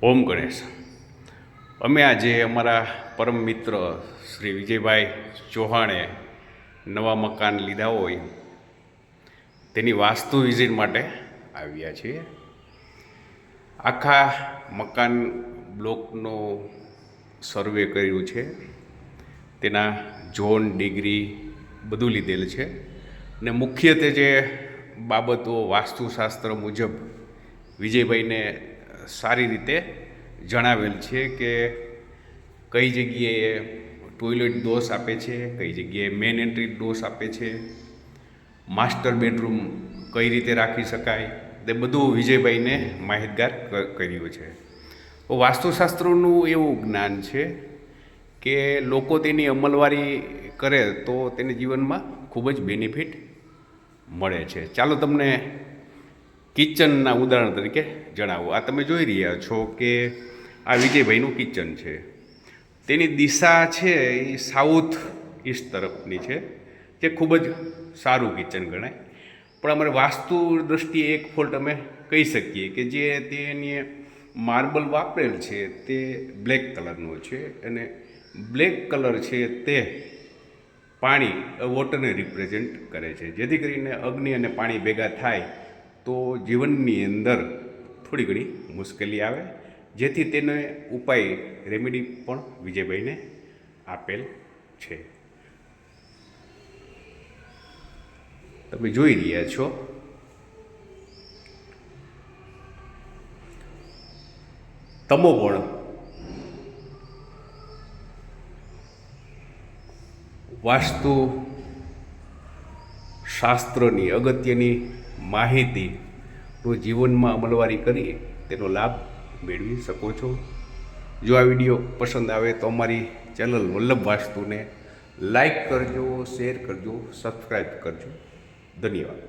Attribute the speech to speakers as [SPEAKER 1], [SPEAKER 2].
[SPEAKER 1] ઓમ ગણેશ. અમે આજે અમારા પરમ મિત્ર શ્રી વિજયભાઈ ચૌહાણે નવા મકાન લીધા હોય તેની વાસ્તુ વિઝિટ માટે આવ્યા છીએ. આખા મકાન બ્લોકનો સર્વે કર્યું છે, તેના ઝોન ડિગ્રી બધું લીધેલ છે અને મુખ્યત્વે જે બાબતો વાસ્તુશાસ્ત્ર મુજબ વિજયભાઈને સારી રીતે જણાવેલ છે કે કઈ જગ્યાએ ટોયલેટ દોષ આપે છે, કઈ જગ્યાએ મેન એન્ટ્રી દોષ આપે છે, માસ્ટર બેડરૂમ કઈ રીતે રાખી શકાય, તે બધું વિજયભાઈને માહિતગાર કર્યું છે. વાસ્તુશાસ્ત્રનું એવું જ્ઞાન છે કે લોકો તેની અમલવારી કરે તો તેને જીવનમાં ખૂબ જ બેનિફિટ મળે છે. ચાલો તમને કિચનના ઉદાહરણ તરીકે જણાવો. આ તમે જોઈ રહ્યા છો કે આ વિજયભાઈનું કિચન છે. તેની દિશા છે એ સાઉથ ઈસ્ટ તરફની છે, જે ખૂબ જ સારું કિચન ગણાય. પણ અમારે વાસ્તુ દૃષ્ટિએ એક ફોલ્ટ અમે કહી શકીએ કે જે તેની માર્બલ વાપરેલ છે તે બ્લેક કલરનો છે અને બ્લેક કલર છે તે પાણી વોટરને રિપ્રેઝેન્ટ કરે છે, જેથી કરીને અગ્નિ અને પાણી ભેગા થાય તો જીવનની અંદર થોડી ઘણી મુશ્કેલી આવે, જેથી તેને ઉપાય રેમેડી પણ વિજયભાઈને આપેલ છે. તમે જોઈ રહ્યા છો તમો પણ વાસ્તુ શાસ્ત્રની અગત્યની માહિતી જીવનમાં અમલવારી કરી તેનો લાભ મેળવી શકો છો. જો આ વિડીયો પસંદ આવે તો અમારી ચેનલ વલ્લભ વાસ્તુને લાઈક કરજો, શેર કરજો, સબસ્ક્રાઈબ કરજો. ધન્યવાદ.